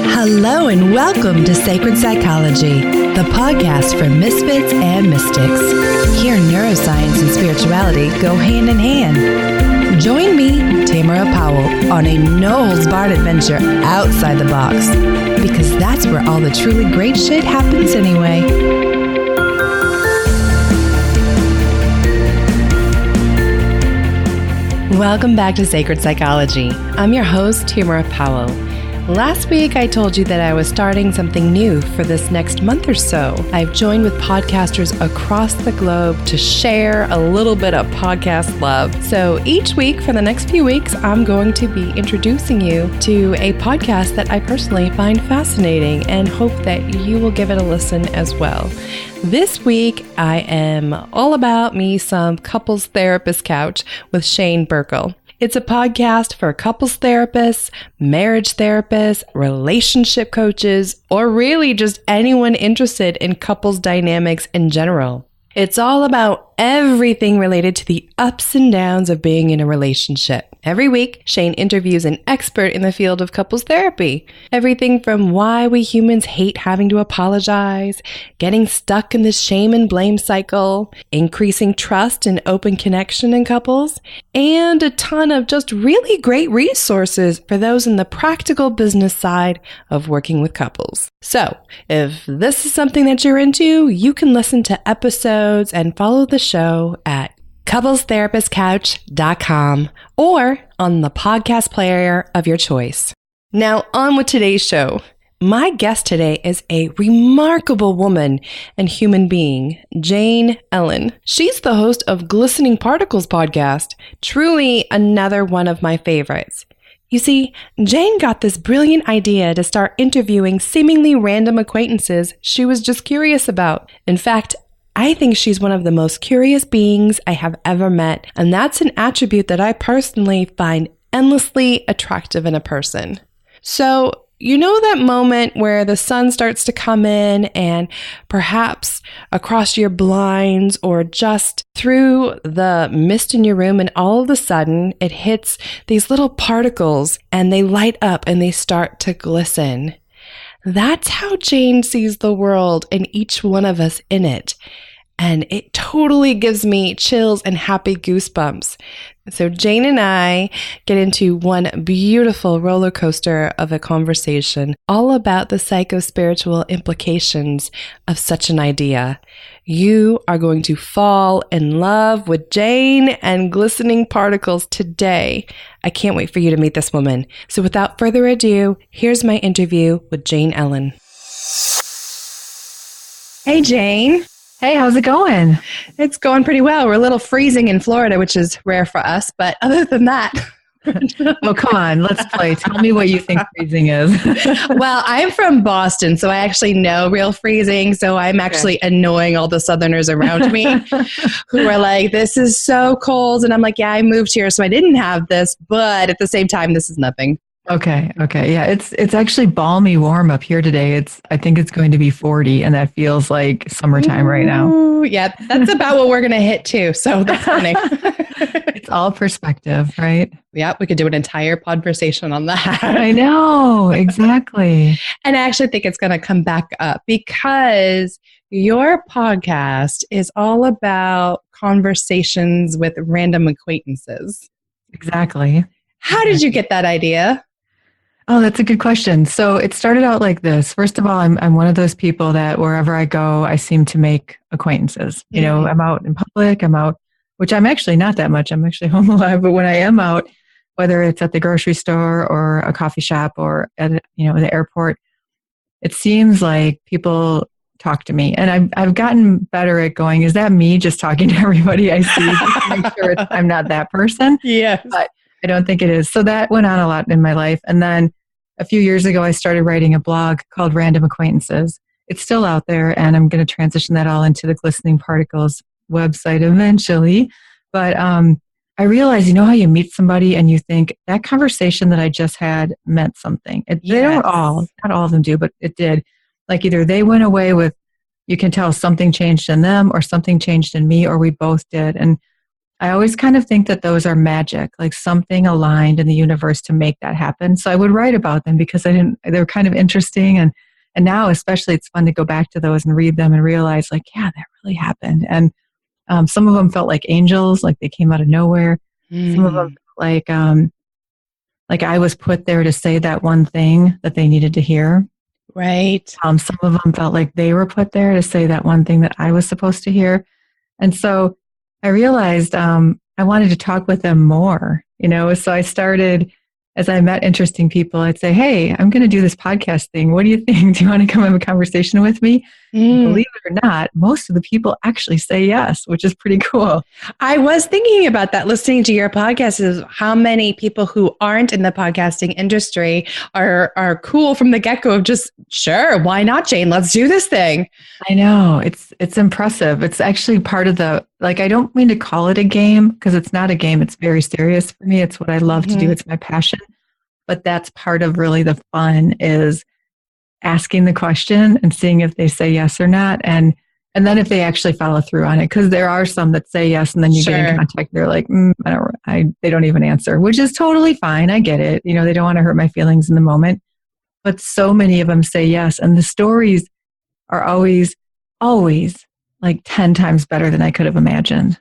Hello and welcome to Sacred Psychology, the podcast for misfits and mystics. Here, neuroscience and spirituality go hand in hand. Join me, Tamara Powell, on a no-holds-barred adventure outside the box, because that's where all the truly great shit happens anyway. Welcome back to Sacred Psychology. I'm your host, Tamara Powell. Last week, I told you that I was starting something new for this next month or so. I've joined with podcasters across the globe to share a little bit of podcast love. So each week for the next few weeks, I'm going to be introducing you to a podcast that I personally find fascinating and hope that you will give it a listen as well. This week, I am all about me some couples therapist couch with Shane Burkle. It's a podcast for couples therapists, marriage therapists, relationship coaches, or really just anyone interested in couples dynamics in general. It's all about everything related to the ups and downs of being in a relationship. Every week, Shane interviews an expert in the field of couples therapy. Everything from why we humans hate having to apologize, getting stuck in the shame and blame cycle, increasing trust and open connection in couples, and a ton of just really great resources for those in the practical business side of working with couples. So, if this is something that you're into, you can listen to episodes and follow the show at couplestherapistcouch.com or on the podcast player of your choice. Now, on with today's show. My guest today is a remarkable woman and human being, Jane Ellen. She's the host of Glistening Particles podcast, truly another one of my favorites. You see, Jane got this brilliant idea to start interviewing seemingly random acquaintances she was just curious about. In fact, I think she's one of the most curious beings I have ever met, and that's an attribute that I personally find endlessly attractive in a person. So, you know that moment where the sun starts to come in and perhaps across your blinds or just through the mist in your room, and all of a sudden it hits these little particles and they light up and they start to glisten. That's how Jane sees the world and each one of us in it. And it totally gives me chills and happy goosebumps. So Jane and I get into one beautiful roller coaster of a conversation all about the psycho-spiritual implications of such an idea. You are going to fall in love with Jane and Glistening Particles today. I can't wait for you to meet this woman. So without further ado, here's my interview with Jane Ellen. Hey, Jane. Hey, how's it going? It's going pretty well. We're a little freezing in Florida, which is rare for us. But other than that... Oh, come on. Let's play. Tell me what you think freezing is. Well, I'm from Boston, so I actually know real freezing. So I'm actually annoying all the Southerners around me who are like, this is so cold. And I'm like, yeah, I moved here, so I didn't have this. But at the same time, this is nothing. Okay. Yeah, it's actually balmy warm up here today. I think it's going to be 40, and that feels like summertime right now. Yeah, that's about what we're going to hit too. So that's funny. It's all perspective, right? Yeah, we could do an entire podversation on that. I know, exactly. And I actually think it's going to come back up because your podcast is all about conversations with random acquaintances. Exactly. How did you get that idea? Oh, that's a good question. So it started out like this. First of all, I'm one of those people that wherever I go, I seem to make acquaintances. You know, I'm out in public, which I'm actually not that much. I'm actually home a lot. But when I am out, whether it's at the grocery store or a coffee shop or at, the airport, it seems like people talk to me. And I've gotten better at going, is that me just talking to everybody I see? Just to make sure I'm not that person. Yes. But I don't think it is. So that went on a lot in my life. And then a few years ago, I started writing a blog called Random Acquaintances. It's still out there, and I'm going to transition that all into the Glistening Particles website eventually. But I realized, how you meet somebody and you think that conversation that I just had meant something. They don't all, not all of them do, but it did. Like either they went away with, you can tell something changed in them or something changed in me, or we both did. And I always kind of think that those are magic, like something aligned in the universe to make that happen. So I would write about them because they were kind of interesting. And now especially it's fun to go back to those and read them and realize like, yeah, that really happened. And some of them felt like angels, like they came out of nowhere. Some of them like I was put there to say that one thing that they needed to hear. Right. Some of them felt like they were put there to say that one thing that I was supposed to hear. And so I realized I wanted to talk with them more, so I started, as I met interesting people, I'd say, hey, I'm going to do this podcast thing. What do you think? Do you want to come have a conversation with me? Believe it or not, most of the people actually say yes, which is pretty cool. I was thinking about that listening to your podcast, is how many people who aren't in the podcasting industry are cool from the get-go of just, sure, why not, Jane? Let's do this thing. I know. It's impressive. It's actually part of I don't mean to call it a game because it's not a game. It's very serious for me. It's what I love to do. It's my passion. But that's part of really the fun, is asking the question and seeing if they say yes or not. And then if they actually follow through on it, because there are some that say yes and then you get in contact, they're like, they don't even answer, which is totally fine. I get it. They don't want to hurt my feelings in the moment. But so many of them say yes. And the stories are always like 10 times better than I could have imagined.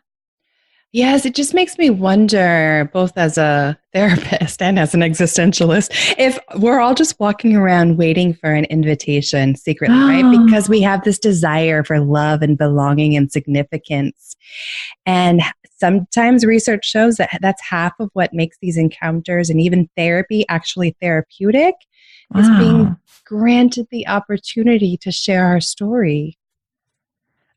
Yes, it just makes me wonder, both as a therapist and as an existentialist, if we're all just walking around waiting for an invitation secretly, right? Because we have this desire for love and belonging and significance. And sometimes research shows that that's half of what makes these encounters and even therapy actually therapeutic, is being granted the opportunity to share our story.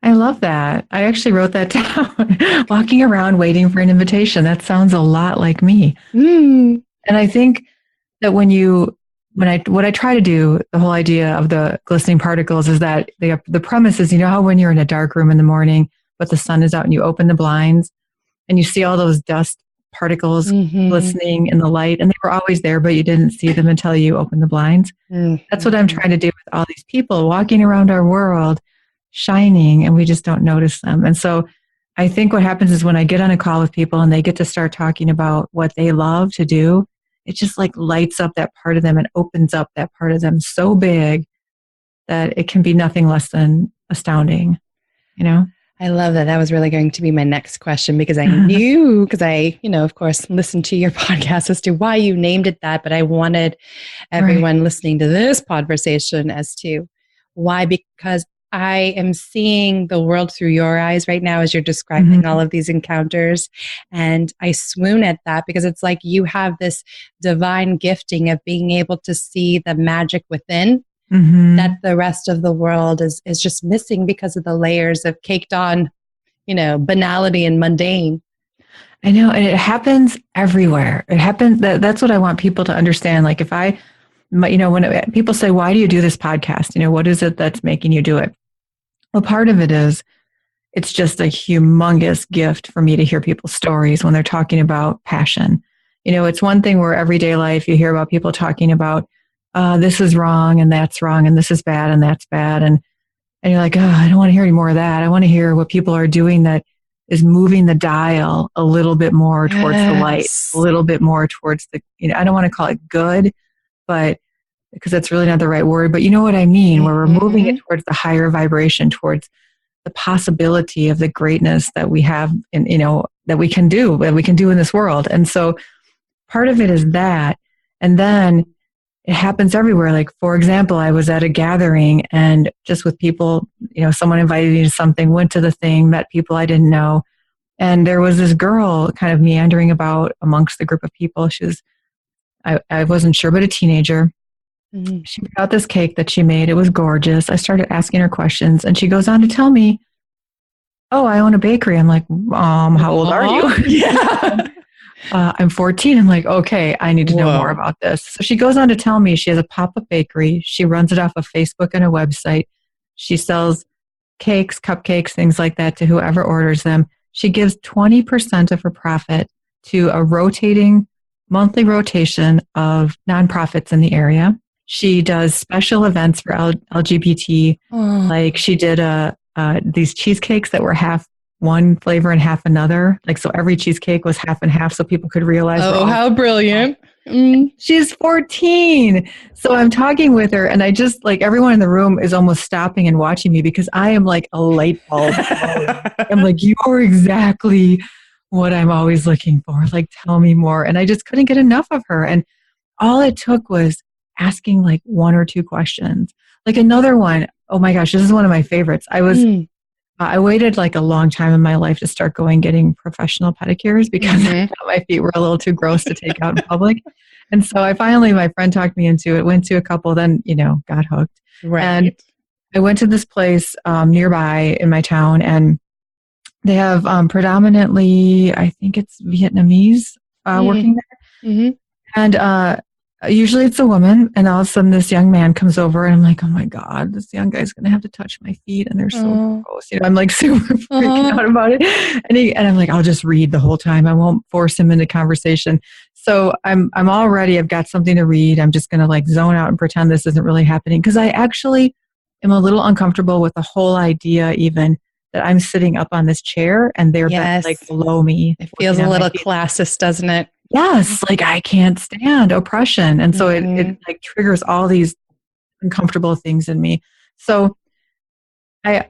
I love that. I actually wrote that down. Walking around waiting for an invitation. That sounds a lot like me. And I think that what I try to do, the whole idea of the glistening particles is that the premise is, how when you're in a dark room in the morning, but the sun is out and you open the blinds and you see all those dust particles glistening in the light, and they were always there, but you didn't see them until you opened the blinds. That's what I'm trying to do with all these people walking around our world, shining, and we just don't notice them. And so I think what happens is when I get on a call with people and they get to start talking about what they love to do, it just like lights up that part of them and opens up that part of them so big that it can be nothing less than astounding, I love that. That was really going to be my next question, because I knew, because I, of course, listened to your podcast as to why you named it that, but I wanted everyone listening to this podversation as to why, because I am seeing the world through your eyes right now as you're describing all of these encounters. And I swoon at that, because it's like you have this divine gifting of being able to see the magic within that the rest of the world is just missing because of the layers of caked on, banality and mundane. I know. And it happens everywhere. It happens. That's what I want people to understand. Like when people say, why do you do this podcast? What is it that's making you do it? Well, part of it is, it's just a humongous gift for me to hear people's stories when they're talking about passion. It's one thing where everyday life, you hear about people talking about, this is wrong and that's wrong and this is bad and that's bad. And you're like, oh, I don't want to hear any more of that. I want to hear what people are doing that is moving the dial a little bit more towards the light, a little bit more towards the, I don't want to call it good, but because that's really not the right word, but you know what I mean, where we're moving it towards the higher vibration, towards the possibility of the greatness that we have in, that we can do in this world. And so part of it is that. And then it happens everywhere. Like, for example, I was at a gathering and just with people, someone invited me to something, went to the thing, met people I didn't know. And there was this girl kind of meandering about amongst the group of people. She was, I wasn't sure, but a teenager. She brought this cake that she made. It was gorgeous. I started asking her questions and she goes on to tell me, oh, I own a bakery. I'm like, how old are you? Yeah. I'm 14. I'm like, okay, I need to know more about this. So she goes on to tell me she has a pop-up bakery. She runs it off of Facebook and a website. She sells cakes, cupcakes, things like that to whoever orders them. She gives 20% of her profit to a monthly rotation of nonprofits in the area. She does special events for LGBT. Like she did these cheesecakes that were half one flavor and half another. Like, so every cheesecake was half and half so people could realize. Oh, how brilliant. She's 14. So I'm talking with her and I just like everyone in the room is almost stopping and watching me because I am like a light bulb. I'm like, you're exactly what I'm always looking for. Like, tell me more. And I just couldn't get enough of her. And all it took was asking like one or two questions. Like another one, oh my gosh, this is one of my favorites. I waited like a long time in my life to start getting professional pedicures because I thought my feet were a little too gross to take out in public. And so my friend talked me into it, went to a couple, then, got hooked. Right. And I went to this place nearby in my town and they have predominantly, I think it's Vietnamese working there. Mm-hmm. And usually it's a woman, and all of a sudden this young man comes over, and I'm like, oh my God, this young guy's going to have to touch my feet, and they're so gross. I'm like super freaking out about it. And I'm like, I'll just read the whole time. I won't force him into conversation. So I've got something to read. I'm just going to like zone out and pretend this isn't really happening because I actually am a little uncomfortable with the whole idea even that I'm sitting up on this chair and they're like below me. It feels a little classist, doesn't it? Yes, like I can't stand oppression. And so it like triggers all these uncomfortable things in me. So I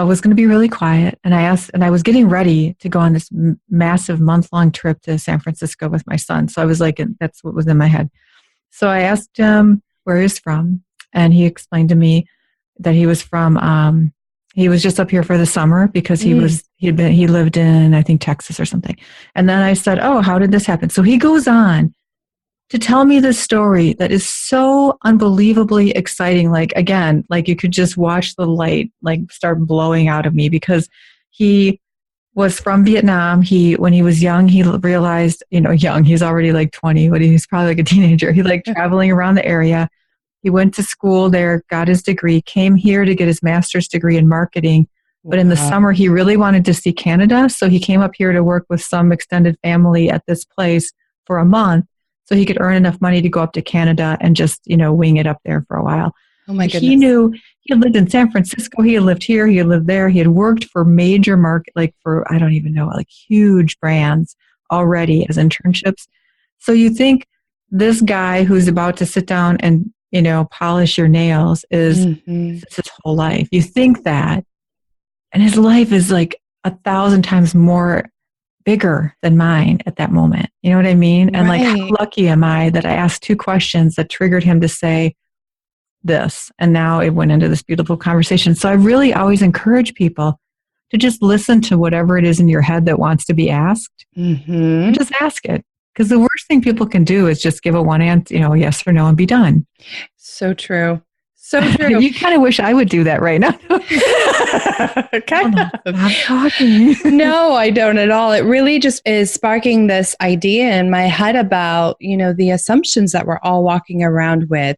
was going to be really quiet and I was getting ready to go on this massive month-long trip to San Francisco with my son. So I was like, that's what was in my head. So I asked him where he's from and he explained to me that he was from, he was just up here for the summer because he lived in, I think, Texas or something. And then I said, oh, how did this happen? So he goes on to tell me this story that is so unbelievably exciting. Like, again, like you could just watch the light like start blowing out of me because he was from Vietnam. When he was young, he realized, he's already like 20, but he's probably like a teenager. He like traveling around the area. He went to school there, got his degree, came here to get his master's degree in marketing. But in the summer, he really wanted to see Canada. So he came up here to work with some extended family at this place for a month so he could earn enough money to go up to Canada and just, wing it up there for a while. Oh my goodness. He knew he had lived in San Francisco. He had lived here. He had lived there. He had worked for major I don't even know, like huge brands already as internships. So you think this guy who's about to sit down and polish your nails is his whole life. You think that, and his life is like 1,000 times more bigger than mine at that moment. You know what I mean? And like, how lucky am I that I asked two questions that triggered him to say this, and now it went into this beautiful conversation. So I really always encourage people to just listen to whatever it is in your head that wants to be asked, and just ask it. Because the worst thing people can do is just give a one answer, yes or no, and be done. So true. So true. You kind of wish I would do that right now. Kind of. I'm talking. No, I don't at all. It really just is sparking this idea in my head about, the assumptions that we're all walking around with.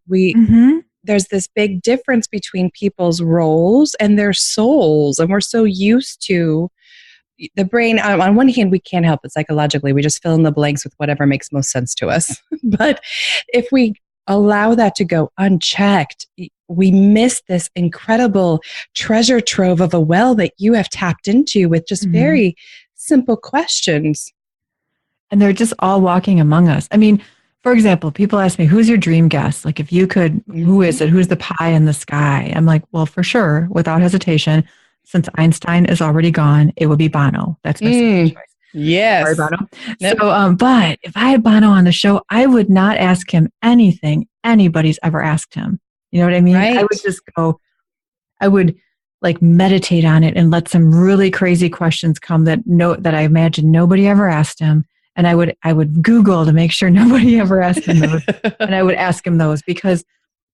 There's this big difference between people's roles and their souls. And we're so used to the brain, on one hand, we can't help it psychologically. We just fill in the blanks with whatever makes most sense to us. But if we allow that to go unchecked, we miss this incredible treasure trove of a well that you have tapped into with just very simple questions. And they're just all walking among us. I mean, for example, people ask me, who's your dream guest? Like, if you could, who is it? Who's the pie in the sky? I'm like, well, for sure, without hesitation, since Einstein is already gone, it would be Bono. That's my second choice. Yes. Sorry, Bono. Yep. So, but if I had Bono on the show, I would not ask him anything anybody's ever asked him. You know what I mean? Right. I would just I would like meditate on it and let some really crazy questions come that I imagine nobody ever asked him. And I would Google to make sure nobody ever asked him those. And I would ask him those because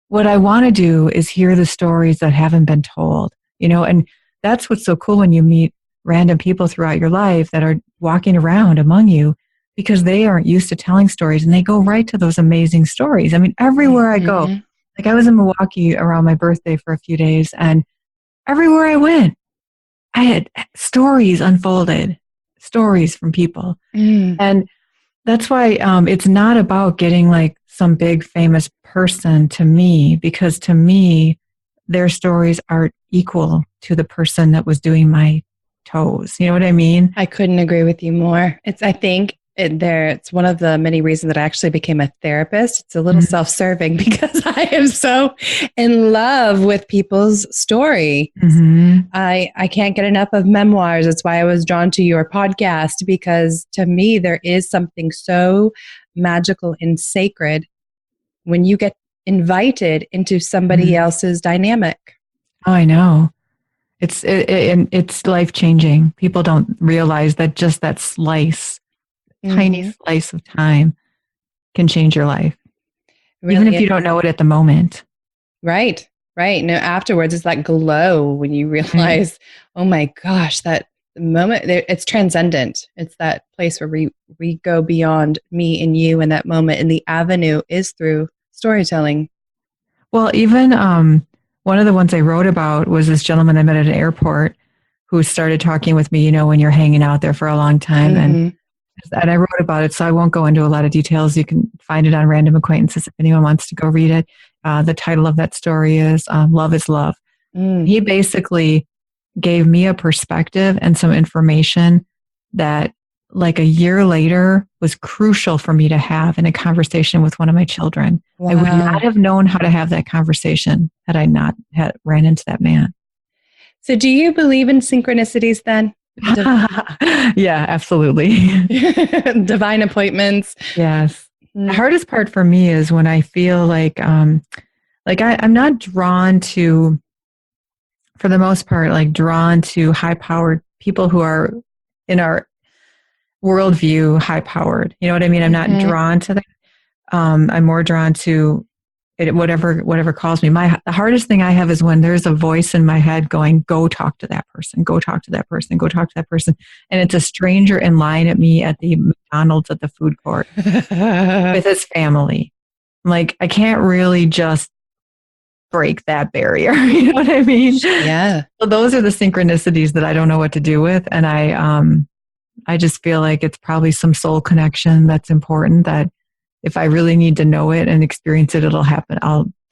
what I want to do is hear the stories that haven't been told, and that's what's so cool when you meet random people throughout your life that are walking around among you because they aren't used to telling stories and they go right to those amazing stories. I mean, everywhere I go, like I was in Milwaukee around my birthday for a few days and everywhere I went, I had stories unfolded, stories from people. And that's why it's not about getting like some big famous person to me, because to me, their stories are equal to the person that was doing my toes. You know what I mean? I couldn't agree with you more. It's one of the many reasons that I actually became a therapist. It's a little self-serving because I am so in love with people's story. I can't get enough of memoirs. That's why I was drawn to your podcast, because to me, there is something so magical and sacred when you get invited into somebody else's dynamic. Oh, I know. It's life-changing. People don't realize that just that tiny slice of time can change your life. Really, even if you don't know it at the moment. Right. No, afterwards, it's that glow when you realize, oh my gosh, that moment, it's transcendent. It's that place where we go beyond me and you in that moment. And the avenue is through storytelling. Well, even one of the ones I wrote about was this gentleman I met at an airport who started talking with me, when you're hanging out there for a long time. And I wrote about it, so I won't go into a lot of details. You can find it on Random Acquaintances if anyone wants to go read it. The title of that story is Love is Love. He basically gave me a perspective and some information that like a year later was crucial for me to have in a conversation with one of my children. Wow. I would not have known how to have that conversation had I not ran into that man. So do you believe in synchronicities then? Yeah, absolutely. Divine appointments. Yes. The hardest part for me is when I feel like I'm not drawn to, for the most part, drawn to high-powered people who are in our worldview high-powered. You know what I mean? I'm not drawn to that. I'm more drawn to it, whatever calls me. The hardest thing I have is when there's a voice in my head going, go talk to that person, go talk to that person, go talk to that person. And it's a stranger in line at me at the McDonald's at the food court with his family. Like, I can't really just break that barrier. You know what I mean? Yeah. So those are the synchronicities that I don't know what to do with. And I just feel like it's probably some soul connection that's important, that if I really need to know it and experience it, it'll happen.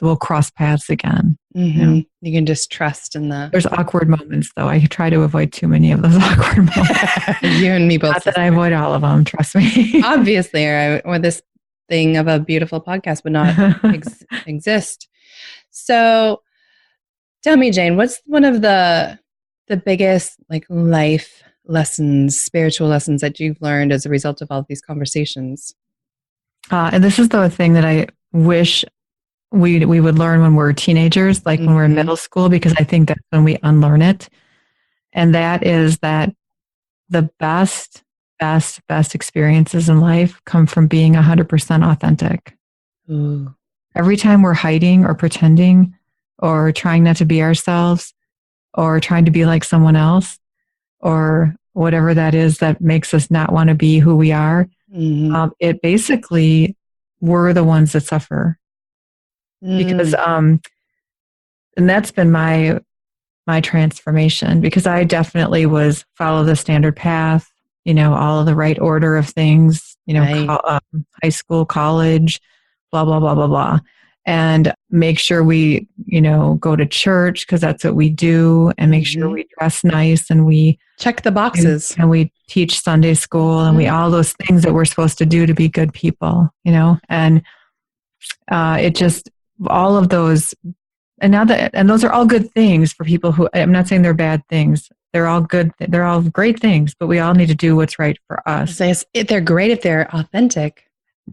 We'll cross paths again. You can just trust in the... There's awkward moments, though. I try to avoid too many of those awkward moments. You and me both. Not that I avoid all of them, trust me. Obviously, or this thing of a beautiful podcast would not exist. So tell me, Jane, what's one of the biggest life lessons, spiritual lessons that you've learned as a result of all of these conversations? And this is the thing that I wish we would learn when we're teenagers, when we're in middle school, because I think that's when we unlearn it. And that is that the best experiences in life come from being 100% authentic. Ooh. Every time we're hiding or pretending or trying not to be ourselves or trying to be like someone else or whatever that is that makes us not want to be who we are, it basically, we're the ones that suffer. Because, and that's been my transformation, because I definitely was follow the standard path, all of the right order of things, high school, college, blah, blah, blah, blah, blah. And make sure we, go to church because that's what we do, and make sure we dress nice and we check the boxes and we teach Sunday school and we all those things that we're supposed to do to be good people, and it just, all of those, and those are all good things for people who, I'm not saying they're bad things. They're all good. They're all great things, but we all need to do what's right for us. They're great if they're authentic.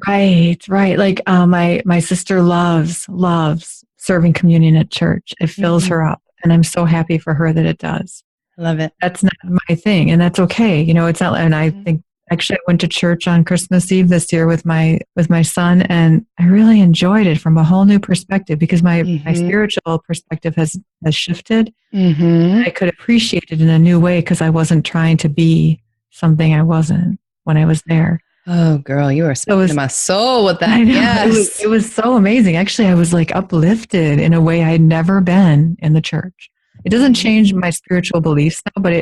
Right. Like my sister loves serving communion at church. It fills her up, and I'm so happy for her that it does. I love it. That's not my thing, and that's okay. It's not. And I think actually I went to church on Christmas Eve this year with my son, and I really enjoyed it from a whole new perspective, because my spiritual perspective has shifted. I could appreciate it in a new way because I wasn't trying to be something I wasn't when I was there. Oh, girl, you are speaking to my soul with that. Yes. It was so amazing. Actually, I was uplifted in a way I'd never been in the church. It doesn't change my spiritual beliefs now, but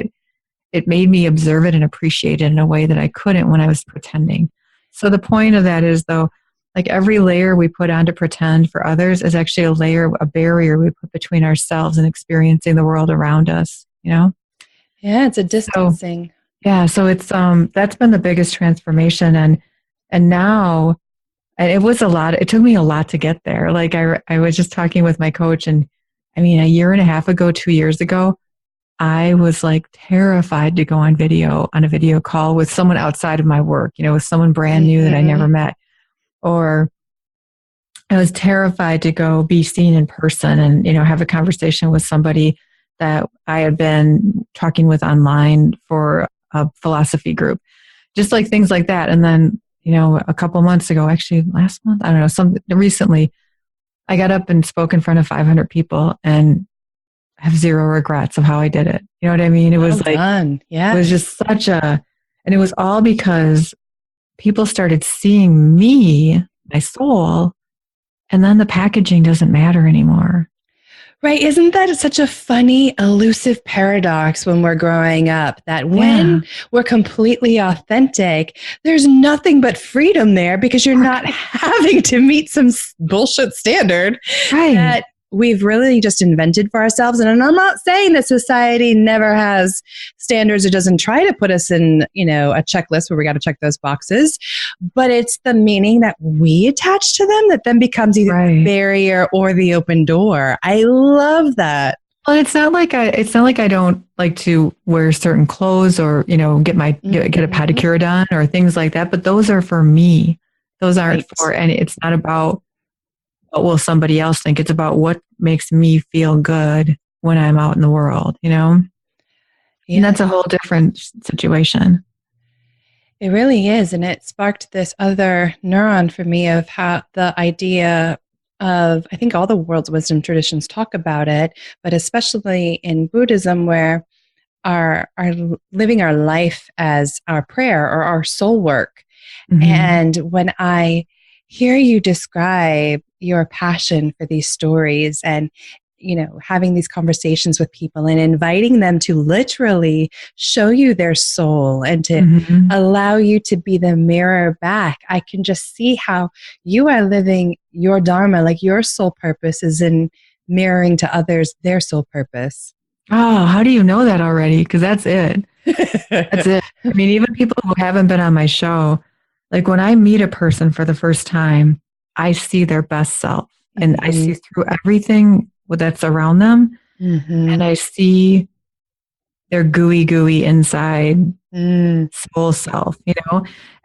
it made me observe it and appreciate it in a way that I couldn't when I was pretending. So the point of that is, though, every layer we put on to pretend for others is actually a barrier we put between ourselves and experiencing the world around us, Yeah. Yeah, it's a distancing. So it's that's been the biggest transformation, and now, and it was a lot. It took me a lot to get there. Like I was just talking with my coach, and I mean, a year and a half ago, 2 years ago, I was like terrified to go on a video call with someone outside of my work, with someone brand new that I never met. Or I was terrified to go be seen in person and, have a conversation with somebody that I had been talking with online for a philosophy group, just like things like that. And then, a couple months ago, actually last month, I don't know, recently, I got up and spoke in front of 500 people and have zero regrets of how I did it. You know what I mean? It was done. Yeah. It was just and it was all because people started seeing me, my soul, and then the packaging doesn't matter anymore. Right. Isn't that such a funny, elusive paradox when we're growing up, that when we're completely authentic, there's nothing but freedom there because you're not having to meet some bullshit standard that we've really just invented for ourselves. And I'm not saying that society never has standards or doesn't try to put us in, a checklist where we got to check those boxes, but it's the meaning that we attach to them that then becomes either the barrier or the open door. I love that. Well, it's not like I don't like to wear certain clothes or, get a pedicure done or things like that, but those are for me. Those aren't and it's not about what will somebody else think. It's about what makes me feel good when I'm out in the world, Yeah. And that's a whole different situation. It really is. And it sparked this other neuron for me of how the idea of, I think all the world's wisdom traditions talk about it, but especially in Buddhism, where our living our life as our prayer or our soul work. Mm-hmm. And when I hear you describe your passion for these stories and, having these conversations with people and inviting them to literally show you their soul and to allow you to be the mirror back, I can just see how you are living your dharma, like your soul purpose is in mirroring to others their soul purpose. Oh, how do you know that already? Because that's it. That's it. I mean, even people who haven't been on my show, like when I meet a person for the first time, I see their best self and I see through everything that's around them. And I see their gooey inside soul self,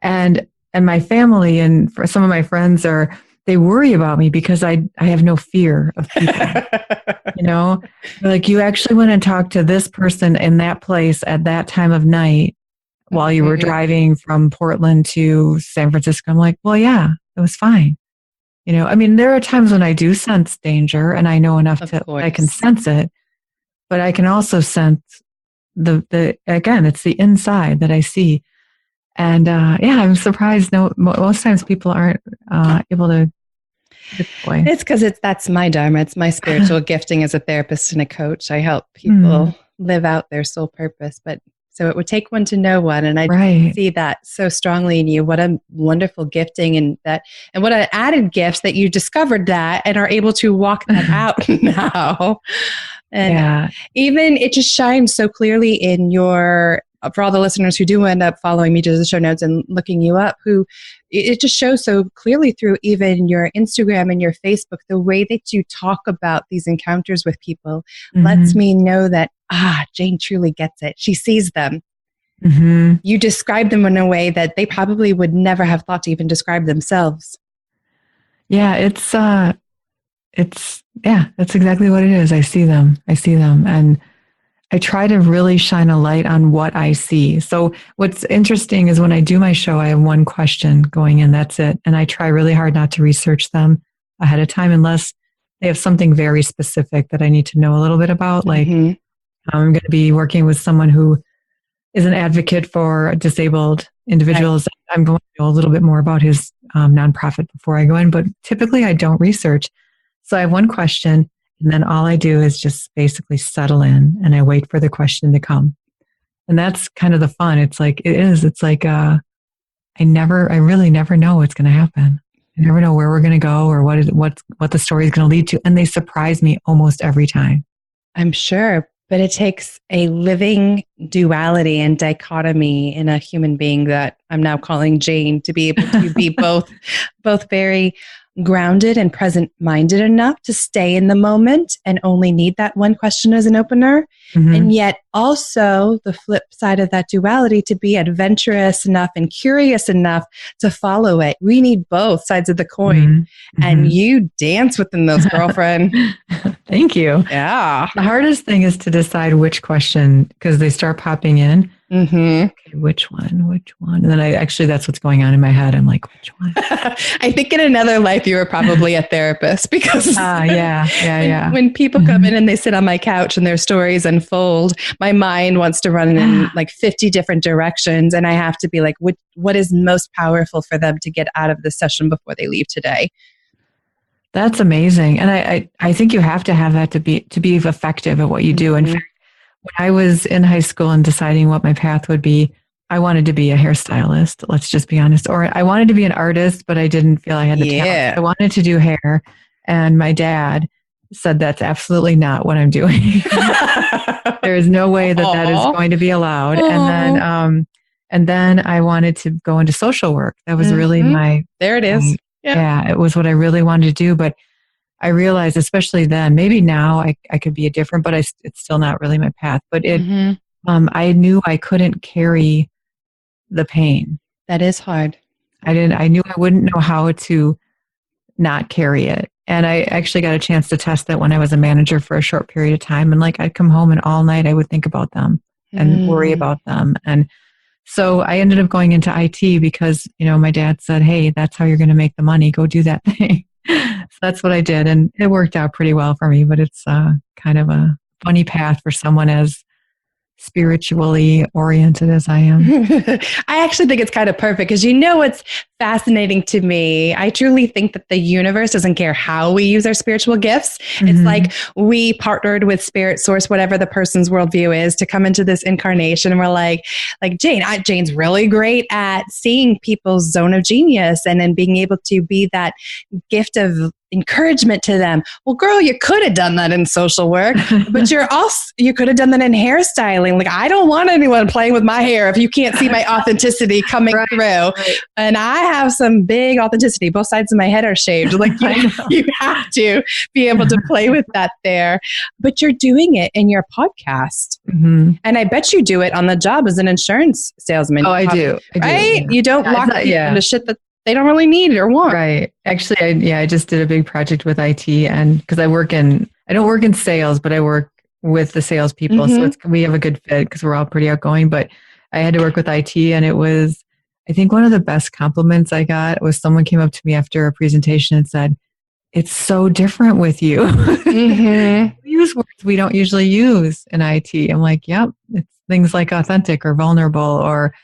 and my family and for some of my friends they worry about me because I have no fear of people, like you actually went and talked to this person in that place at that time of night while you were driving from Portland to San Francisco. I'm like, well, yeah, it was fine. I mean, there are times when I do sense danger and I know enough I can sense it, but I can also sense again, it's the inside that I see. And I'm surprised. No, most times people aren't able to. It's because that's my dharma. It's my spiritual gifting as a therapist and a coach. I help people live out their soul purpose, but so it would take one to know one. And I see that so strongly in you. What a wonderful gifting and what an added gift that you discovered that and are able to walk that out now. And even it just shines so clearly in your, for all the listeners who do end up following me to the show notes and looking you up, who it just shows so clearly through even your Instagram and your Facebook, the way that you talk about these encounters with people lets me know that, Jane truly gets it. She sees them. You describe them in a way that they probably would never have thought to even describe themselves. Yeah, that's exactly what it is. I see them. And I try to really shine a light on what I see. So what's interesting is when I do my show, I have one question going in, that's it. And I try really hard not to research them ahead of time unless they have something very specific that I need to know a little bit about. Like I'm going to be working with someone who is an advocate for disabled individuals. Right. I'm going to know a little bit more about his nonprofit before I go in, but typically I don't research. So I have one question. And then all I do is just basically settle in and I wait for the question to come. And that's kind of the fun. It's like I really never know what's going to happen. I never know where we're going to go or what the story is going to lead to. And they surprise me almost every time. I'm sure. But it takes a living duality and dichotomy in a human being that I'm now calling Jane to be able to be both very grounded and present-minded enough to stay in the moment and only need that one question as an opener. Mm-hmm. And yet also the flip side of that duality to be adventurous enough and curious enough to follow it. We need both sides of the coin. Mm-hmm. And you dance within those, girlfriend. Thank you. Yeah. The hardest thing is to decide which question, because they start popping in. Mm-hmm. Okay, which one? And then that's what's going on in my head. I'm like, which one? I think in another life you were probably a therapist because when people come in and they sit on my couch and their stories unfold, my mind wants to run in like 50 different directions. And I have to be like, what is most powerful for them to get out of this session before they leave today? That's amazing. And I think you have to have that to be effective at what you do. In fact, when I was in high school and deciding what my path would be, I wanted to be a hairstylist, let's just be honest. Or I wanted to be an artist, but I didn't feel I had the talent. I wanted to do hair. And my dad said, that's absolutely not what I'm doing. There is no way that is going to be allowed. And then I wanted to go into social work. That was really there it is. Yeah, it was what I really wanted to do. But I realized, especially then, maybe now I could be different, but it's still not really my path. But I knew I couldn't carry the pain. That is hard. I knew I wouldn't know how to not carry it. And I actually got a chance to test that when I was a manager for a short period of time. And like, I'd come home and all night I would think about them and worry about them. And so I ended up going into IT because, my dad said, hey, that's how you're going to make the money. Go do that thing. So that's what I did. And it worked out pretty well for me, but it's kind of a funny path for someone as spiritually oriented as I am. I actually think it's kind of perfect because what's fascinating to me? I truly think that the universe doesn't care how we use our spiritual gifts. It's like we partnered with spirit source, whatever the person's worldview is, to come into this incarnation. And we're like Jane's really great at seeing people's zone of genius and then being able to be that gift of encouragement to them. Well, girl, you could have done that in social work, but you could have done that in hairstyling. Like, I don't want anyone playing with my hair if you can't see my authenticity coming through. Right. And I have some big authenticity. Both sides of my head are shaved. Like, you have to be able to play with that there. But you're doing it in your podcast. And I bet you do it on the job as an insurance salesman. Oh, I do. Right? Yeah. You don't lock people into shit that they don't really need or want. Right. Actually, I just did a big project with IT, and because I don't work in sales, but I work with the salespeople. So we have a good fit because we're all pretty outgoing, but I had to work with IT, and it was, I think one of the best compliments I got was someone came up to me after a presentation and said, it's so different with you. We use words we don't usually use in IT. I'm like, yep, it's things like authentic or vulnerable or,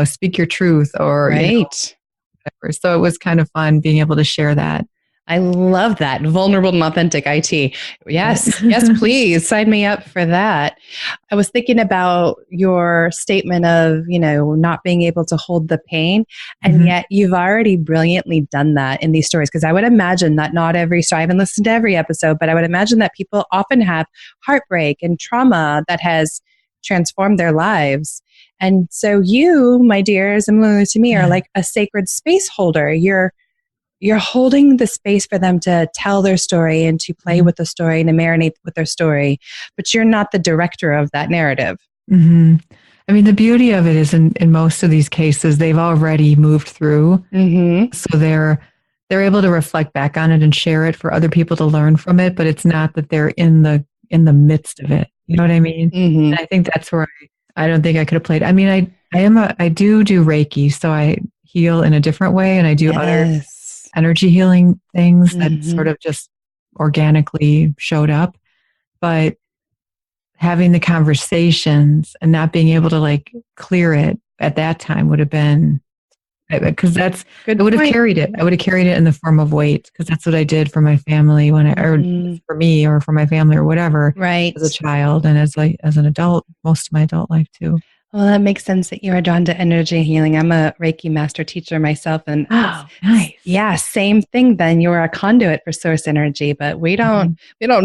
speak your truth or, whatever. So it was kind of fun being able to share that. I love that. Vulnerable and authentic IT. Yes. Yes, please sign me up for that. I was thinking about your statement of, not being able to hold the pain. And yet you've already brilliantly done that in these stories. Because I would imagine that so I haven't listened to every episode, but I would imagine that people often have heartbreak and trauma that has transformed their lives. And so you, my dear, similarly to me, are like a sacred space holder. You're holding the space for them to tell their story and to play with the story and to marinate with their story, but you're not the director of that narrative. I mean, the beauty of it is in most of these cases, they've already moved through. So they're able to reflect back on it and share it for other people to learn from it, but it's not that they're in the midst of it. You know what I mean? And I think that's where I don't think I could have played. I mean, I do Reiki, so I heal in a different way, and I do other energy healing things that sort of just organically showed up. But having the conversations and not being able to clear it at that time would have been, because I would have carried it. I would have carried it in the form of weight, because that's what I did for my family or for me or for my family or whatever, right, as a child and as an adult, most of my adult life too. Well, that makes sense that you are drawn to energy healing. I'm a Reiki master teacher myself. And Oh, nice. yeah, same thing then. You're a conduit for source energy, but we don't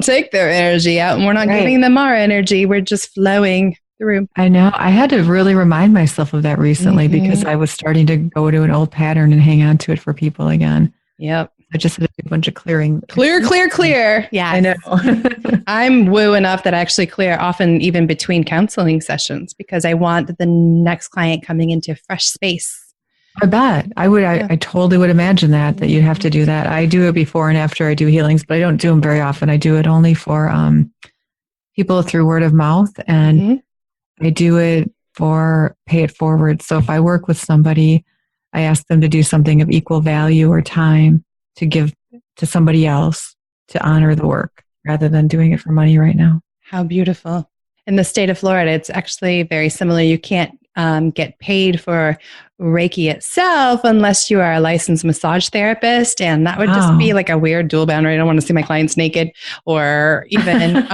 take their energy out and we're not giving them our energy. We're just flowing through. I know. I had to really remind myself of that recently because I was starting to go to an old pattern and hang on to it for people again. Yep. I just had to do a bunch of clearing. Clear. Yeah. I know. I'm woo enough that I actually clear often even between counseling sessions because I want the next client coming into fresh space. I bet. I would. I totally would imagine that you'd have to do that. I do it before and after I do healings, but I don't do them very often. I do it only for people through word of mouth, and I do it for pay it forward. So if I work with somebody, I ask them to do something of equal value or time to give to somebody else to honor the work rather than doing it for money right now. How beautiful. In the state of Florida, it's actually very similar. You can't get paid for Reiki itself unless you are a licensed massage therapist. And that would just be like a weird dual boundary. I don't want to see my clients naked or even,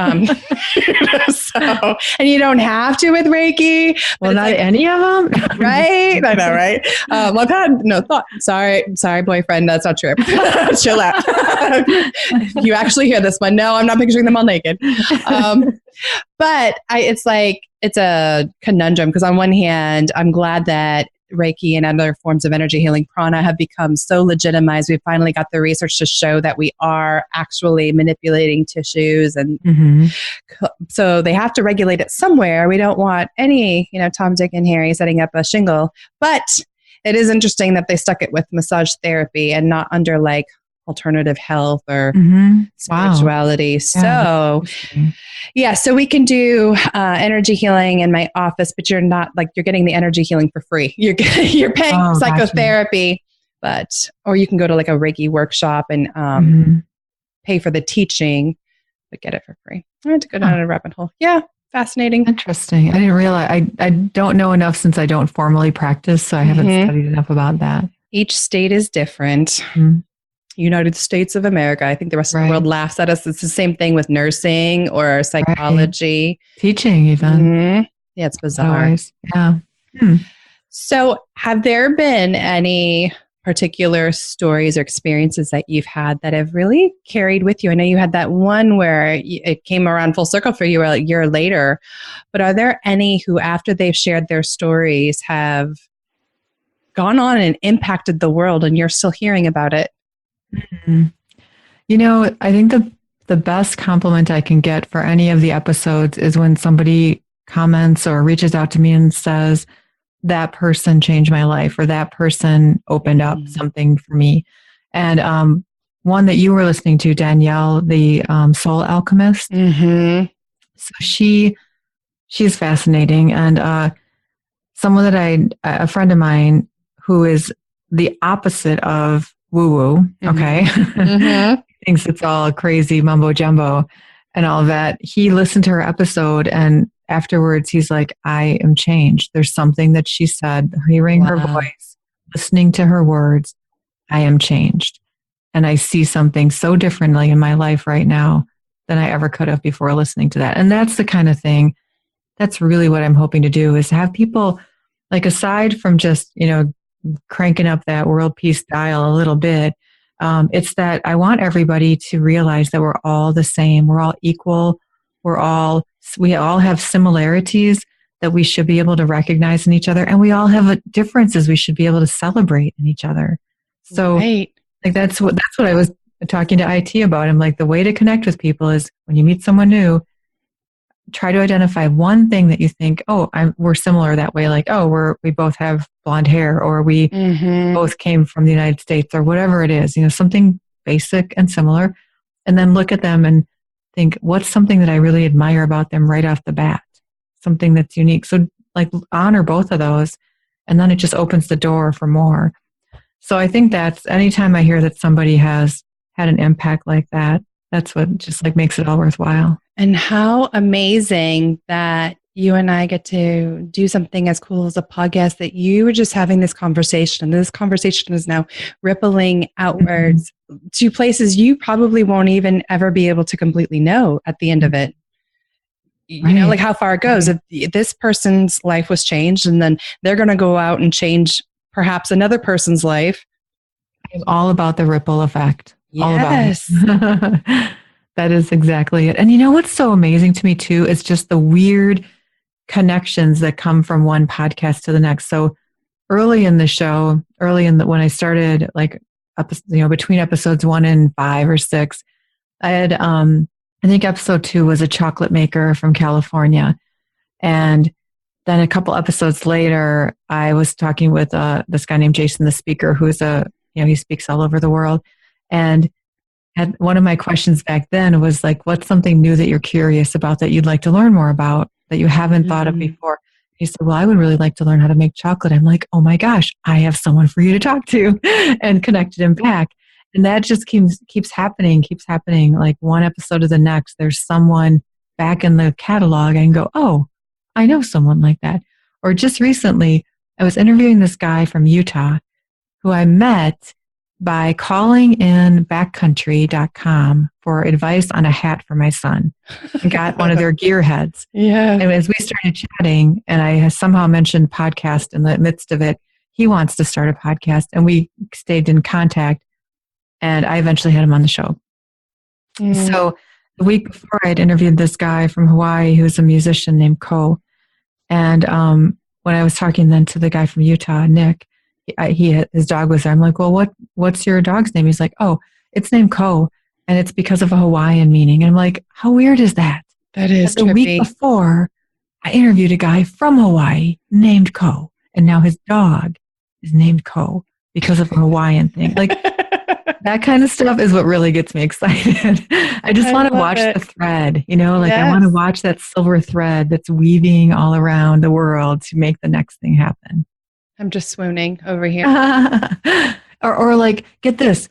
so, and you don't have to with Reiki. Well, not any of them. Right? I know, right? I've had no thought. Sorry, boyfriend. That's not true. Chill out. You actually hear this one. No, I'm not picturing them all naked. But it's a conundrum because on one hand, I'm glad that Reiki and other forms of energy healing prana have become so legitimized. We finally got the research to show that we are actually manipulating tissues. And so they have to regulate it somewhere. We don't want any, Tom, Dick, and Harry setting up a shingle. But it is interesting that they stuck it with massage therapy and not under like alternative health or spirituality. Wow. So we can do energy healing in my office, but you're not like, you're getting the energy healing for free. You're paying for psychotherapy, or you can go to like a Reiki workshop and pay for the teaching, but get it for free. I had to go down a rabbit hole. Yeah. Fascinating. Interesting. I didn't realize, I don't know enough since I don't formally practice. So I haven't studied enough about that. Each state is different. United States of America. I think the rest of the world laughs at us. It's the same thing with nursing or psychology. Teaching even. Yeah, it's bizarre. Otherwise, yeah. So have there been any particular stories or experiences that you've had that have really carried with you? I know you had that one where it came around full circle for you a year later, but are there any who after they've shared their stories have gone on and impacted the world and you're still hearing about it? I think the best compliment I can get for any of the episodes is when somebody comments or reaches out to me and says, that person changed my life or that person opened up something for me. And one that you were listening to, Danielle, the soul alchemist. So she's fascinating. And someone that a friend of mine who is the opposite of woo-woo, okay? Thinks it's all crazy mumbo jumbo and all that. He listened to her episode and afterwards he's like, I am changed. There's something that she said, hearing her voice, listening to her words, I am changed. And I see something so differently in my life right now than I ever could have before listening to that. And that's the kind of thing, that's really what I'm hoping to do is have people, like aside from just, cranking up that world peace dial a little bit, it's that I want everybody to realize that we're all the same. We're all equal. We all have similarities that we should be able to recognize in each other. And we all have differences we should be able to celebrate in each other. So like that's what I was talking to IT about. I'm like, the way to connect with people is when you meet someone new, try to identify one thing that you think, we're similar that way. Like, we both have blonde hair, or we both came from the United States, or whatever it is, something basic and similar. And then look at them and think, what's something that I really admire about them right off the bat? Something that's unique. So like honor both of those. And then it just opens the door for more. So I think that's anytime I hear that somebody has had an impact like that, that's what just like makes it all worthwhile. And how amazing that you and I get to do something as cool as a podcast, that you were just having this conversation. And this conversation is now rippling outwards to places you probably won't even ever be able to completely know at the end of it. you know, like how far it goes. If this person's life was changed and then they're going to go out and change perhaps another person's life. It's all about the ripple effect. Yes. All about it. That is exactly it. And you know what's so amazing to me too is just the weird connections that come from one podcast to the next. So early in the show, when I started, like, between episodes 1 and 5 or 6, I had, I think episode 2 was a chocolate maker from California. And then a couple episodes later, I was talking with this guy named Jason, the speaker, who's he speaks all over the world. And one of my questions back then was like, what's something new that you're curious about that you'd like to learn more about that you haven't thought of before? He said, well, I would really like to learn how to make chocolate. I'm like, oh my gosh, I have someone for you to talk to, and connected him back. And that just keeps happening. Like one episode to the next, there's someone back in the catalog and go, oh, I know someone like that. Or just recently, I was interviewing this guy from Utah who I met by calling in backcountry.com for advice on a hat for my son. I got one of their gear heads. Yeah. And as we started chatting, and I somehow mentioned podcast in the midst of it, he wants to start a podcast, and we stayed in contact, and I eventually had him on the show. So the week before, I'd interviewed this guy from Hawaii who's a musician named Ko. And when I was talking then to the guy from Utah, Nick, his dog was there. I'm like, well, what's your dog's name? He's like, oh, it's named Ko, and it's because of a Hawaiian meaning. And I'm like, how weird is that? That is trippy. The week before, I interviewed a guy from Hawaii named Ko, and now his dog is named Ko because of a Hawaiian thing. Like, that kind of stuff is what really gets me excited. I just want to watch the thread, I want to watch that silver thread that's weaving all around the world to make the next thing happen. I'm just swooning over here. or like, get this.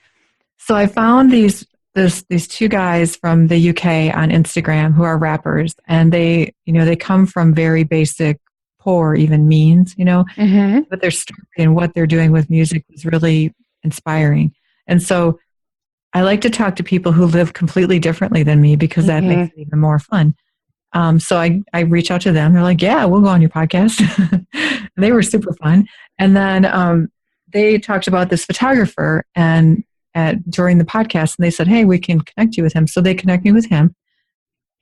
So I found these 2 guys from the UK on Instagram who are rappers, and they come from very basic, poor even means, but their story and what they're doing with music was really inspiring. And so I like to talk to people who live completely differently than me, because that makes it even more fun. So I reach out to them. They're like, yeah, we'll go on your podcast. They were super fun. And then they talked about this photographer and during the podcast, and they said, hey, we can connect you with him. So they connect me with him.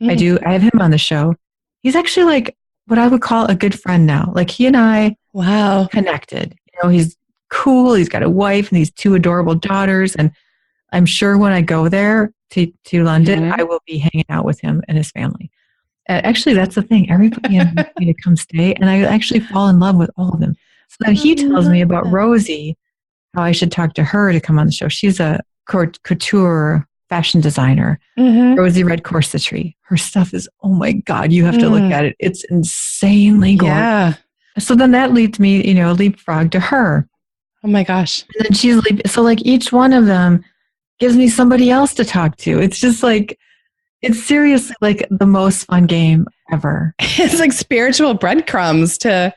I have him on the show. He's actually like what I would call a good friend now. Like, he and I connected. He's cool. He's got a wife and these 2 adorable daughters. And I'm sure when I go there to London, I will be hanging out with him and his family. Actually, that's the thing. Everybody invites me to come stay, and I actually fall in love with all of them. So then he tells me about Rosie, how I should talk to her to come on the show. She's a couture fashion designer. Rosie Red Corsetry. Her stuff is, oh my God, you have to look at it. It's insanely gorgeous. Yeah. So then that leads me, leapfrog to her. Oh my gosh. And then so like each one of them gives me somebody else to talk to. It's just like, it's seriously like the most fun game ever. It's like spiritual breadcrumbs to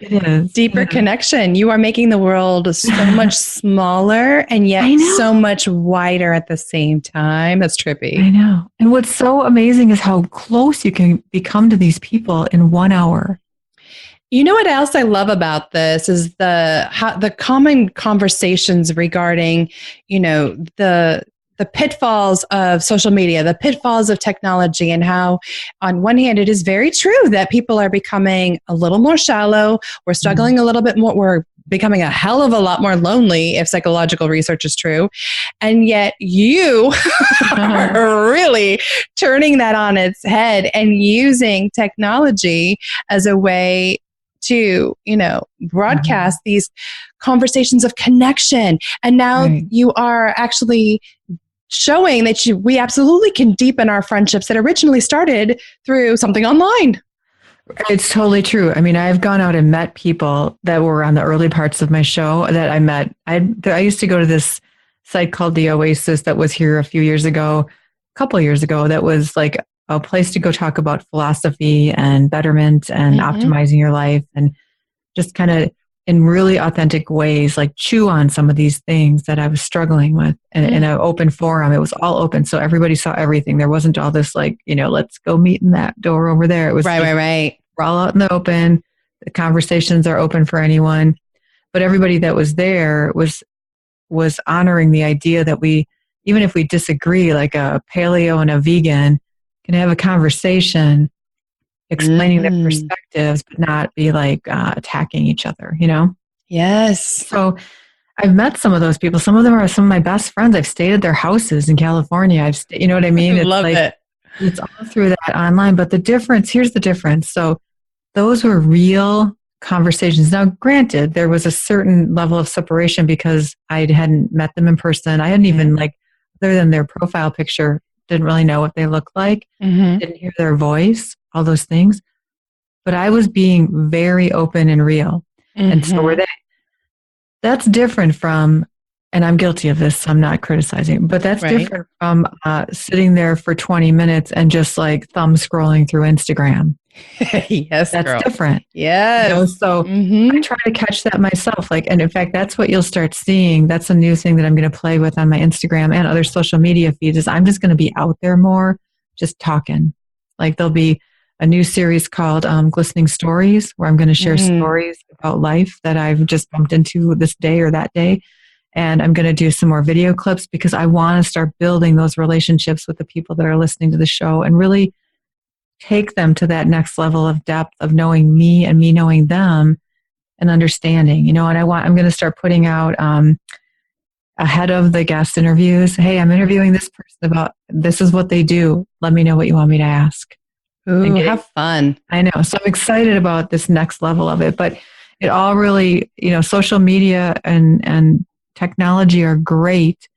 deeper connection. You are making the world so much smaller and yet so much wider at the same time. That's trippy. I know. And what's so amazing is how close you can become to these people in 1 hour. You know what else I love about this is the common conversations regarding, the pitfalls of social media, the pitfalls of technology, and how on one hand, it is very true that people are becoming a little more shallow. We're struggling a little bit more. We're becoming a hell of a lot more lonely if psychological research is true. And yet you are really turning that on its head and using technology as a way to, broadcast these conversations of connection. And now you are actually showing that we absolutely can deepen our friendships that originally started through something online. It's totally true. I mean, I've gone out and met people that were on the early parts of my show that I met. I used to go to this site called The Oasis that was here a couple years ago, that was like a place to go talk about philosophy and betterment and optimizing your life, and just kind of in really authentic ways, like chew on some of these things that I was struggling with in an open forum. It was all open. So everybody saw everything. There wasn't all this like, let's go meet in that door over there. It was right. We're all out in the open. The conversations are open for anyone. But everybody that was there was honoring the idea that even if we disagree, like a paleo and a vegan can have a conversation explaining their perspectives, but not be like attacking each other, Yes. So I've met some of those people. Some of them are some of my best friends. I've stayed at their houses in California. You know what I mean? It's Love it. It's all through that online. But here's the difference. So those were real conversations. Now, granted, there was a certain level of separation because I hadn't met them in person. I hadn't even other than their profile picture, didn't really know what they looked like, didn't hear their voice, all those things. But I was being very open and real. And so were they. That's different from, and I'm guilty of this, so I'm not criticizing, but that's different from sitting there for 20 minutes and just like thumb scrolling through Instagram. Yes, that's different. Yes. So I try to catch that myself. And in fact, that's what you'll start seeing. That's a new thing that I'm going to play with on my Instagram and other social media feeds is I'm just going to be out there more, just talking. Like there'll be a new series called Glistening Stories, where I'm going to share stories about life that I've just bumped into this day or that day. And I'm going to do some more video clips because I want to start building those relationships with the people that are listening to the show and really take them to that next level of depth of knowing me and me knowing them and understanding, and I'm going to start putting out ahead of the guest interviews. Hey, I'm interviewing this person about, this is what they do. Let me know what you want me to ask. Ooh, have fun. I know. So I'm excited about this next level of it, but it all really, social media and technology are great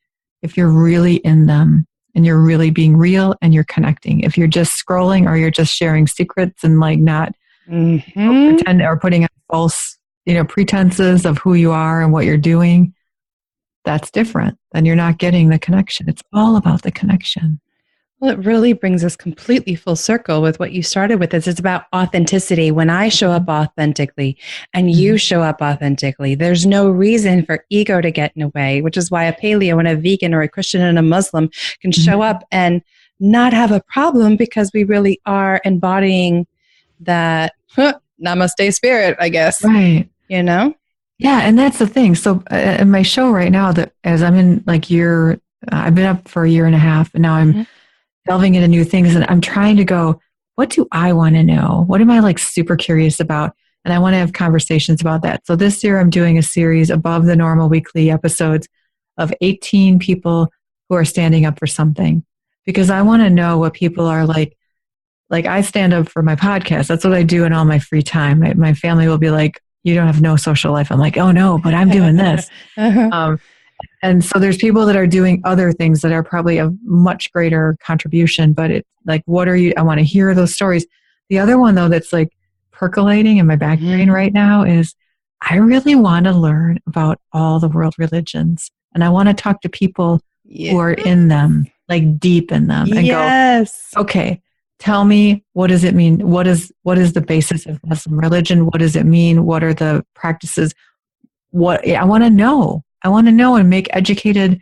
if you're really in them. And you're really being real and you're connecting. If you're just scrolling or you're just sharing secrets and like not pretend or putting on false, pretenses of who you are and what you're doing, that's different. Then you're not getting the connection. It's all about the connection. Well, it really brings us completely full circle with what you started with. It's about authenticity. When I show up authentically and you show up authentically, there's no reason for ego to get in the way, which is why a paleo and a vegan or a Christian and a Muslim can show up and not have a problem because we really are embodying that namaste spirit, I guess. Right. Yeah, and that's the thing. So in my show right now, that as I'm in I've been up for a year and a half and now I'm delving into new things and I'm trying to go, what do I want to know? What am I super curious about? And I want to have conversations about that. So this year I'm doing a series above the normal weekly episodes of 18 people who are standing up for something because I want to know what people are like. Like I stand up for my podcast. That's what I do in all my free time. My family will be like, you don't have no social life. I'm like, oh no, but I'm doing this. And so there's people that are doing other things that are probably of much greater contribution, but it's like, I want to hear those stories. The other one though, that's like percolating in my back brain right now is I really want to learn about all the world religions. And I want to talk to people who are in them, like deep in them and go, okay, tell me, what does it mean? What is the basis of Muslim religion? What does it mean? What are the practices? I want to know. I want to know and make educated.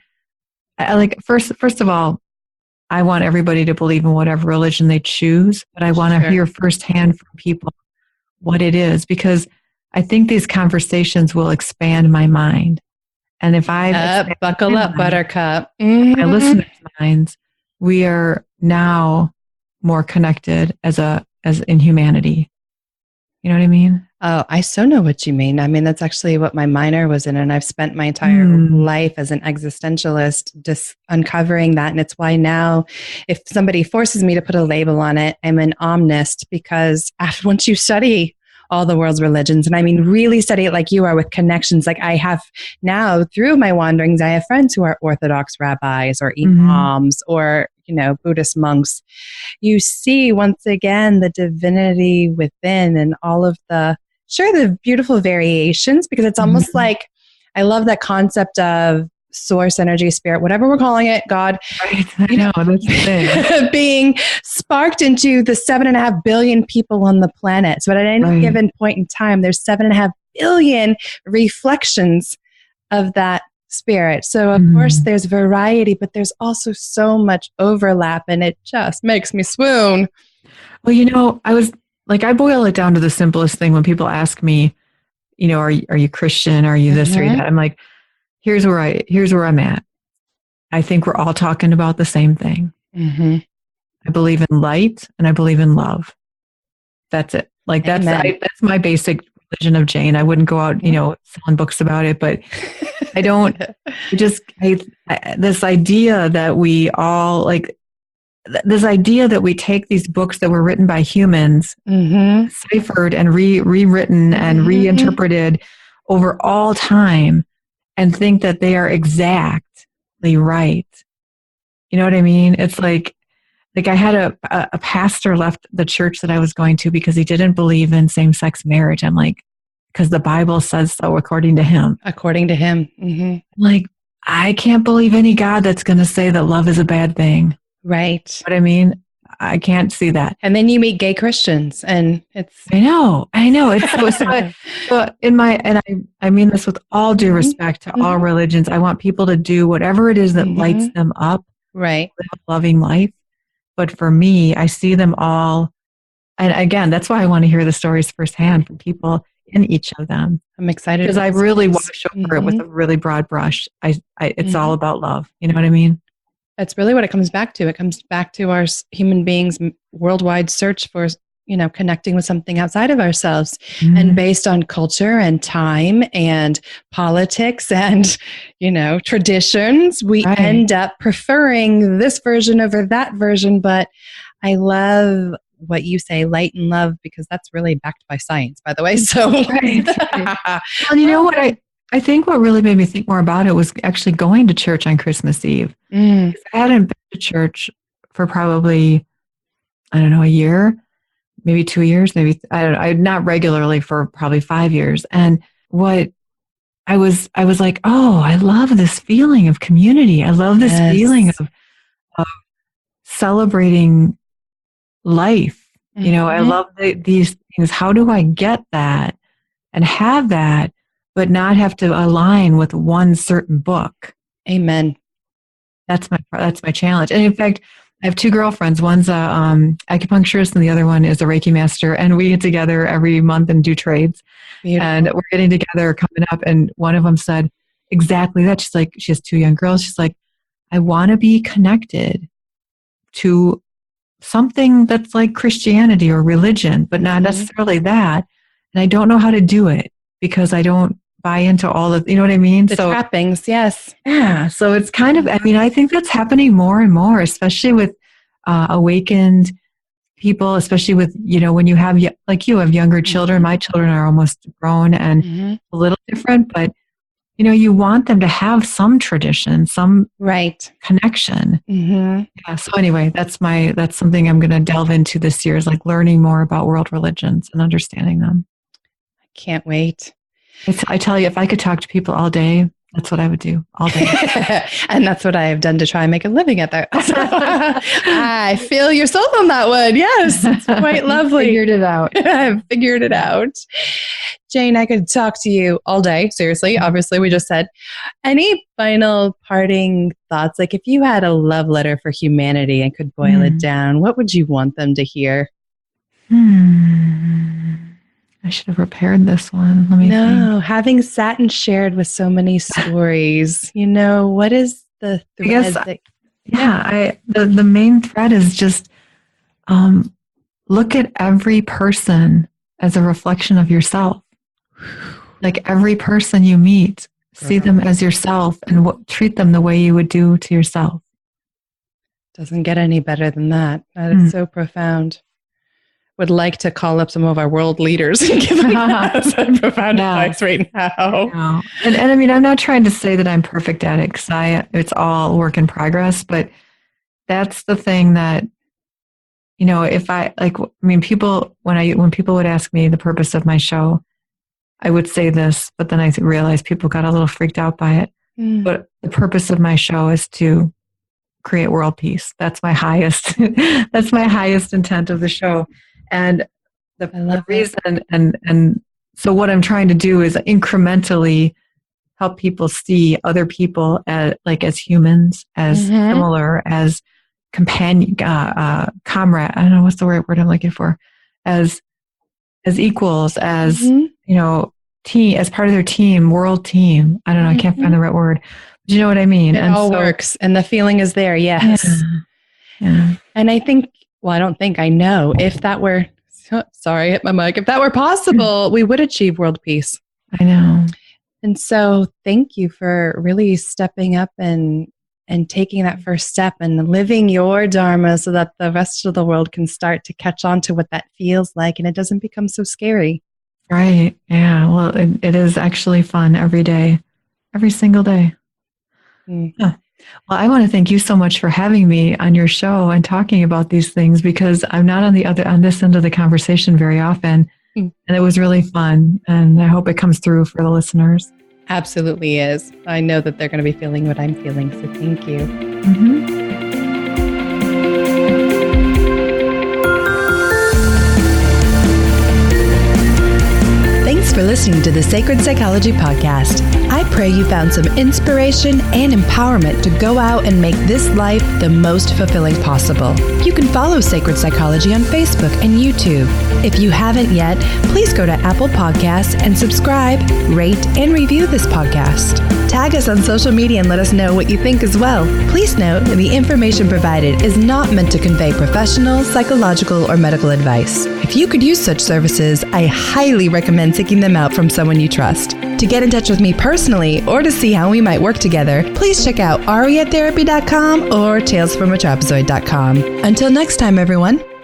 First of all, I want everybody to believe in whatever religion they choose, but I want to hear firsthand from people what it is because I think these conversations will expand my mind. And if buckle up, buttercup. My listeners' minds, we are now more connected as in humanity. You know what I mean? Oh, I so know what you mean. I mean, that's actually what my minor was in. And I've spent my entire life as an existentialist just uncovering that. And it's why now if somebody forces me to put a label on it, I'm an omnist because once you study all the world's religions, and I mean really study it like you are with connections. Like I have now through my wanderings, I have friends who are Orthodox rabbis or imams or, Buddhist monks. You see once again the divinity within and all of the beautiful variations because it's almost like, I love that concept of source energy, spirit, whatever we're calling it, God, right. I know, that's the thing. being sparked into the 7.5 billion people on the planet. So at any given point in time, there's 7.5 billion reflections of that spirit. So of course there's variety, but there's also so much overlap, and it just makes me swoon. Well, I boil it down to the simplest thing when people ask me, are you Christian? Are you this or that? I'm like, here's where I'm at. I think we're all talking about the same thing. I believe in light and I believe in love. That's it. Like that's my basic religion of Jane. I wouldn't go out, selling books about it, but I don't. This idea that we all this idea that we take these books that were written by humans, ciphered and rewritten and reinterpreted over all time, and think that they are exactly right. You know what I mean? It's like I had a pastor left the church that I was going to because he didn't believe in same-sex marriage. I'm like, because the Bible says so, according to him. According to him. Like, I can't believe any God that's going to say that love is a bad thing. Right. But I mean, I can't see that. And then you meet gay Christians, and it's. I know. It's so I mean this with all due respect to all religions. I want people to do whatever it is that lights them up. Right. Live a loving life. But for me, I see them all. And again, that's why I want to hear the stories firsthand from people in each of them. I'm excited. Because I really wash over it with a really broad brush. It's all about love. You know what I mean? That's really what it comes back to. It comes back to our human beings' worldwide search for, connecting with something outside of ourselves. And based on culture and time and politics and, traditions, we end up preferring this version over that version. But I love what you say, light and love, because that's really backed by science, by the way. So, Well, you know what? I think what really made me think more about it was actually going to church on Christmas Eve. I hadn't been to church for probably, I don't know, a year, maybe 2 years, maybe, I don't know, not regularly for probably 5 years. And what I was like, oh, I love this feeling of community. I love this feeling of celebrating life. I love these things. How do I get that and have that, but not have to align with one certain book? Amen. That's my challenge. And in fact, I have two girlfriends. One's a acupuncturist and the other one is a Reiki master. And we get together every month and do trades. Beautiful. And we're getting together coming up. And one of them said exactly that. She's like, she has two young girls. She's like, I want to be connected to something that's like Christianity or religion, but not necessarily that. And I don't know how to do it because I don't buy into all of, you know what I mean? The trappings, yes. Yeah. So it's kind of, I think that's happening more and more, especially with awakened people, especially with, when you have, like you have younger children. My children are almost grown and a little different, but, you want them to have some tradition, some connection. Yeah. So anyway, that's something I'm going to delve into this year, is like learning more about world religions and understanding them. I can't wait. I tell you, if I could talk to people all day, that's what I would do all day. And that's what I have done to try and make a living at that. So, I feel your soul on that one. Yes, it's quite lovely. Figured it out. I've figured it out. Jane, I could talk to you all day. Seriously, obviously, we just said. Any final parting thoughts? Like if you had a love letter for humanity and could boil it down, what would you want them to hear? I should have prepared this one. Let me think. Having sat and shared with so many stories, what is the thread? The main thread is just look at every person as a reflection of yourself. Like every person you meet, see them as yourself and treat them the way you would do to yourself. Doesn't get any better than that. That is so profound. Would like to call up some of our world leaders and give them some profound advice right now. And I'm not trying to say that I'm perfect at it, because it's all work in progress, but that's the thing that, if people, when people would ask me the purpose of my show, I would say this, but then I realized people got a little freaked out by it. But the purpose of my show is to create world peace. That's my highest, that's my highest intent of the show. And the reason and So what I'm trying to do is incrementally help people see other people as humans, as similar, as companion, comrade. I don't know what's the right word I'm looking for, as equals, as team, as part of their team, world team. I don't know. I can't find the right word. But you know what I mean? It all works, and the feeling is there. Yes. Yeah. And I think, I know if that were, sorry, hit my mic. If that were possible, we would achieve world peace. I know. And so thank you for really stepping up and taking that first step and living your dharma so that the rest of the world can start to catch on to what that feels like and it doesn't become so scary. Right. Yeah. Well, it is actually fun every day, every single day. Huh. Well, I want to thank you so much for having me on your show and talking about these things, because I'm not on this end of the conversation very often. And it was really fun. And I hope it comes through for the listeners. Absolutely is. I know that they're going to be feeling what I'm feeling. So thank you. Thanks for listening to the Sacred Psychology Podcast. I pray you found some inspiration and empowerment to go out and make this life the most fulfilling possible. You can follow Sacred Psychology on Facebook and YouTube. If you haven't yet, please go to Apple Podcasts and subscribe, rate, and review this podcast. Tag us on social media and let us know what you think as well. Please note that the information provided is not meant to convey professional, psychological, or medical advice. If you could use such services, I highly recommend seeking them out from someone you trust. To get in touch with me personally or to see how we might work together, please check out ariatherapy.com or talesfromatrapezoid.com. Until next time, everyone.